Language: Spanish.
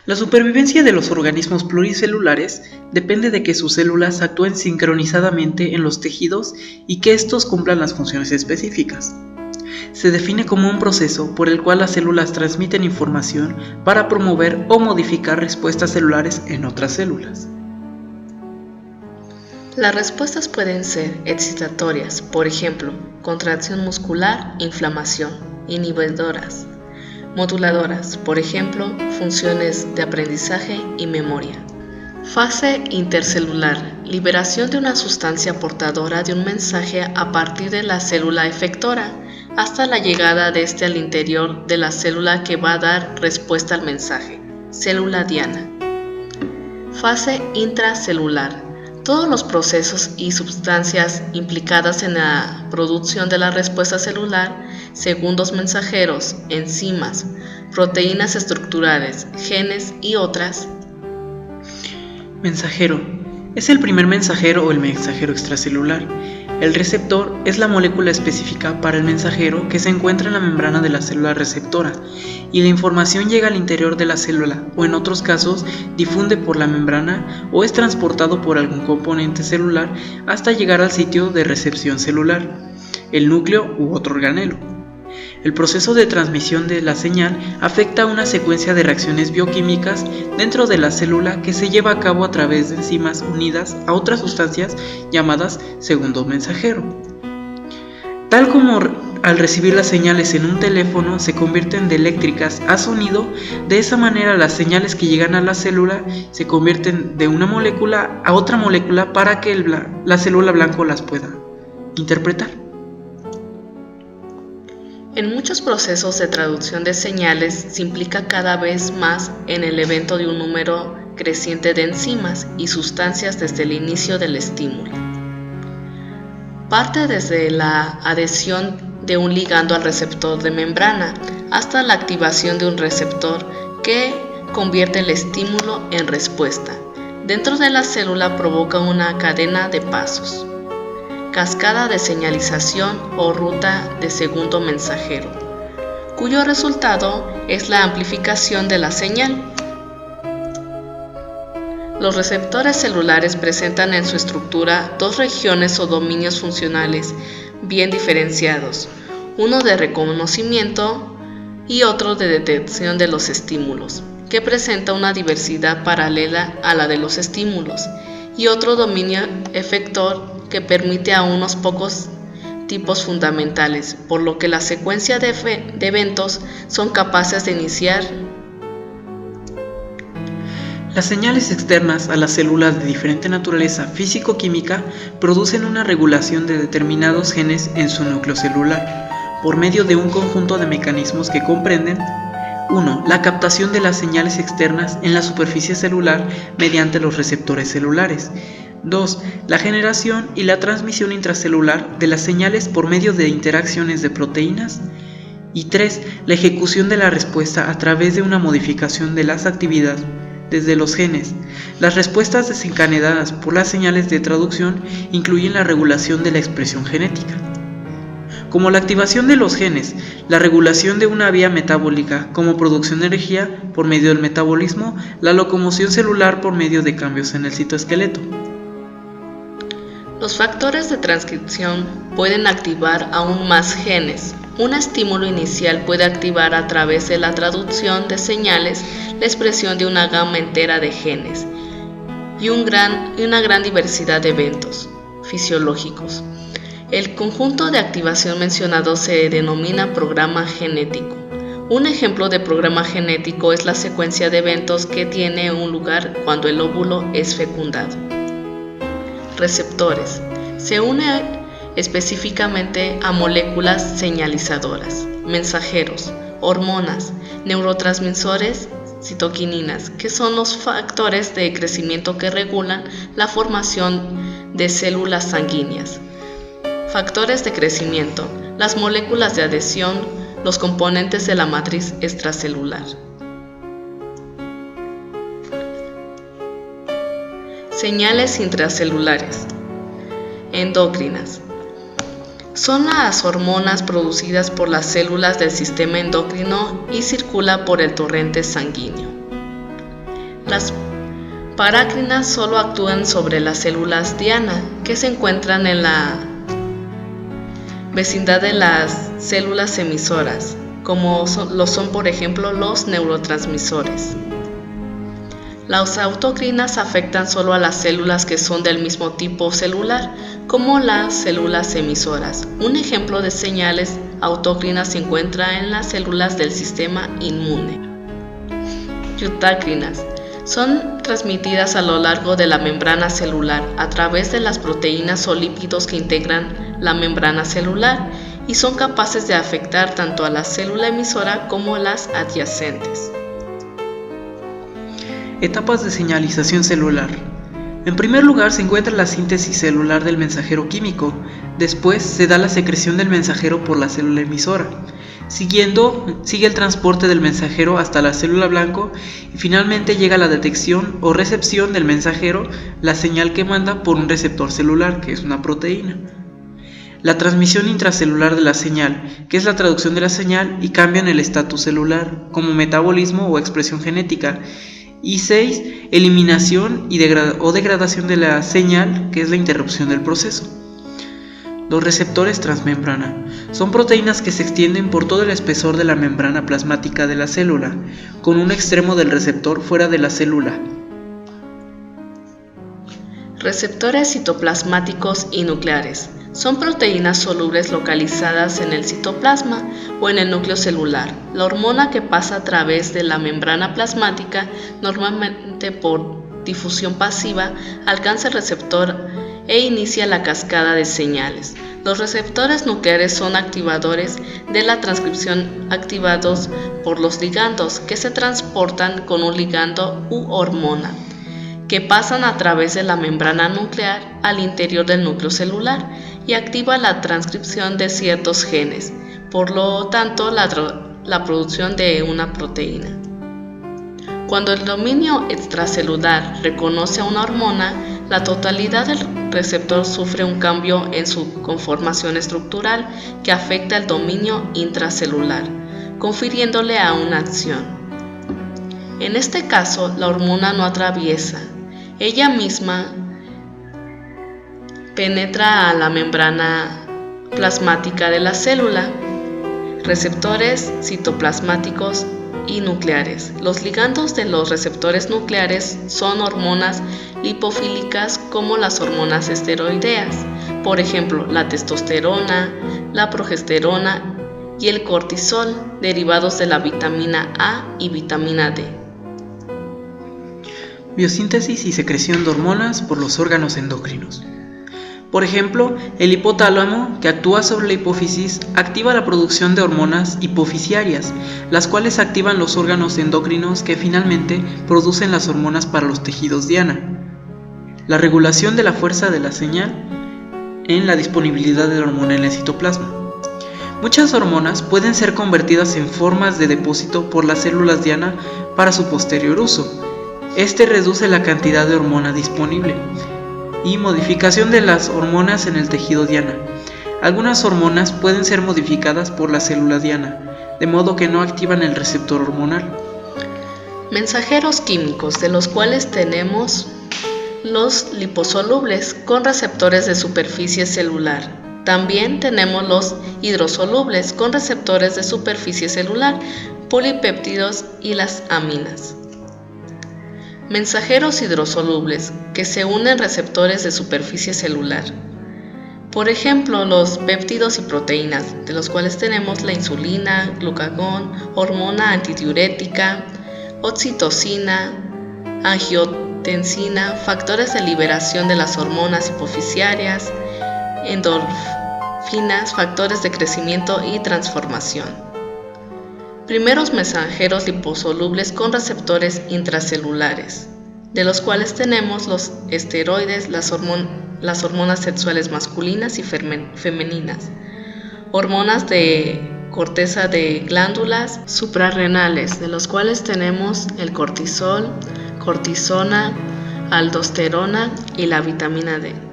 La supervivencia de los organismos pluricelulares depende de que sus células actúen sincronizadamente en los tejidos y que estos cumplan las funciones específicas. Se define como un proceso por el cual las células transmiten información para promover o modificar respuestas celulares en otras células. Las respuestas pueden ser excitatorias, por ejemplo, contracción muscular, inflamación, inhibidoras, moduladoras, por ejemplo, funciones de aprendizaje y memoria. Fase intercelular, liberación de una sustancia portadora de un mensaje a partir de la célula efectora hasta la llegada de este al interior de la célula que va a dar respuesta al mensaje, célula diana. Fase intracelular, todos los procesos y sustancias implicadas en la producción de la respuesta celular, segundos mensajeros, enzimas, proteínas estructurales, genes y otras. Mensajero. Es el primer mensajero o el mensajero extracelular. El receptor es la molécula específica para el mensajero que se encuentra en la membrana de la célula receptora y la información llega al interior de la célula o en otros casos difunde por la membrana o es transportado por algún componente celular hasta llegar al sitio de recepción celular, el núcleo u otro organelo. El proceso de transmisión de la señal afecta a una secuencia de reacciones bioquímicas dentro de la célula que se lleva a cabo a través de enzimas unidas a otras sustancias llamadas segundo mensajero. Tal como al recibir las señales en un teléfono se convierten de eléctricas a sonido, de esa manera las señales que llegan a la célula se convierten de una molécula a otra molécula para que la célula blanco las pueda interpretar. En muchos procesos de traducción de señales se implica cada vez más en el evento de un número creciente de enzimas y sustancias desde el inicio del estímulo. Parte desde la adhesión de un ligando al receptor de membrana hasta la activación de un receptor que convierte el estímulo en respuesta. Dentro de la célula provoca una cadena de pasos. Cascada de señalización o ruta de segundo mensajero, cuyo resultado es la amplificación de la señal. Los receptores celulares presentan en su estructura dos regiones o dominios funcionales bien diferenciados, uno de reconocimiento y otro de detección de los estímulos, que presenta una diversidad paralela a la de los estímulos, y otro dominio efector que permite a unos pocos tipos fundamentales, por lo que la secuencia de eventos son capaces de iniciar. Las señales externas a las células de diferente naturaleza físico-química producen una regulación de determinados genes en su núcleo celular, por medio de un conjunto de mecanismos que comprenden 1. La captación de las señales externas en la superficie celular mediante los receptores celulares. 2. La generación y la transmisión intracelular de las señales por medio de interacciones de proteínas. Y 3. La ejecución de la respuesta a través de una modificación de las actividades desde los genes. Las respuestas desencadenadas por las señales de traducción incluyen la regulación de la expresión genética, como la activación de los genes, la regulación de una vía metabólica como producción de energía por medio del metabolismo, la locomoción celular por medio de cambios en el citoesqueleto. Los factores de transcripción pueden activar aún más genes. Un estímulo inicial puede activar a través de la traducción de señales la expresión de una gama entera de genes y una gran diversidad de eventos fisiológicos. El conjunto de activación mencionado se denomina programa genético. Un ejemplo de programa genético es la secuencia de eventos que tiene un lugar cuando el óvulo es fecundado. Receptores. Se une específicamente a moléculas señalizadoras, mensajeros, hormonas, neurotransmisores, citoquininas, que son los factores de crecimiento que regulan la formación de células sanguíneas. Factores de crecimiento, las moléculas de adhesión, los componentes de la matriz extracelular. Señales intracelulares. Endocrinas. Son las hormonas producidas por las células del sistema endocrino y circula por el torrente sanguíneo. Las parácrinas solo actúan sobre las células diana, que se encuentran en la vecindad de las células emisoras, como lo son por ejemplo los neurotransmisores. Las autocrinas afectan solo a las células que son del mismo tipo celular, como las células emisoras. Un ejemplo de señales autocrinas se encuentra en las células del sistema inmune. Eutacrinas son transmitidas a lo largo de la membrana celular a través de las proteínas o lípidos que integran la membrana celular y son capaces de afectar tanto a la célula emisora como las adyacentes. Etapas de señalización celular. En primer lugar se encuentra la síntesis celular del mensajero químico, después se da la secreción del mensajero por la célula emisora. Sigue el transporte del mensajero hasta la célula blanco y finalmente llega la detección o recepción del mensajero, la señal que manda por un receptor celular, que es una proteína. La transmisión intracelular de la señal, que es la traducción de la señal y cambian el estatus celular, como metabolismo o expresión genética. Y 6. Eliminación o degradación de la señal, que es la interrupción del proceso. Los receptores transmembrana son proteínas que se extienden por todo el espesor de la membrana plasmática de la célula, con un extremo del receptor fuera de la célula. Receptores citoplasmáticos y nucleares son proteínas solubles localizadas en el citoplasma o en el núcleo celular. La hormona que pasa a través de la membrana plasmática, normalmente por difusión pasiva, alcanza el receptor e inicia la cascada de señales. Los receptores nucleares son activadores de la transcripción activados por los ligandos que se transportan con un ligando u hormona, que pasan a través de la membrana nuclear al interior del núcleo celular y activa la transcripción de ciertos genes, por lo tanto la producción de una proteína. Cuando el dominio extracelular reconoce a una hormona, la totalidad del receptor sufre un cambio en su conformación estructural que afecta el dominio intracelular, confiriéndole a una acción. En este caso, la hormona no atraviesa, ella misma penetra a la membrana plasmática de la célula. Receptores citoplasmáticos y nucleares. Los ligandos de los receptores nucleares son hormonas lipofílicas como las hormonas esteroideas, por ejemplo, la testosterona, la progesterona y el cortisol, derivados de la vitamina A y vitamina D. Biosíntesis y secreción de hormonas por los órganos endocrinos. Por ejemplo, el hipotálamo, que actúa sobre la hipófisis, activa la producción de hormonas hipofisiarias, las cuales activan los órganos endocrinos que finalmente producen las hormonas para los tejidos diana. La regulación de la fuerza de la señal en la disponibilidad de la hormona en el citoplasma. Muchas hormonas pueden ser convertidas en formas de depósito por las células diana para su posterior uso. Este reduce la cantidad de hormona disponible. Y modificación de las hormonas en el tejido diana. Algunas hormonas pueden ser modificadas por la célula diana, de modo que no activan el receptor hormonal. Mensajeros químicos, de los cuales tenemos los liposolubles con receptores de superficie celular. También tenemos los hidrosolubles con receptores de superficie celular, polipéptidos y las aminas. Mensajeros hidrosolubles que se unen receptores de superficie celular. Por ejemplo, los péptidos y proteínas, de los cuales tenemos la insulina, glucagón, hormona antidiurética, oxitocina, angiotensina, factores de liberación de las hormonas hipofisiarias, endorfinas, factores de crecimiento y transformación. Primeros mensajeros liposolubles con receptores intracelulares, de los cuales tenemos los esteroides, las hormonas sexuales masculinas y femeninas, hormonas de corteza de glándulas suprarrenales, de los cuales tenemos el cortisol, cortisona, aldosterona y la vitamina D.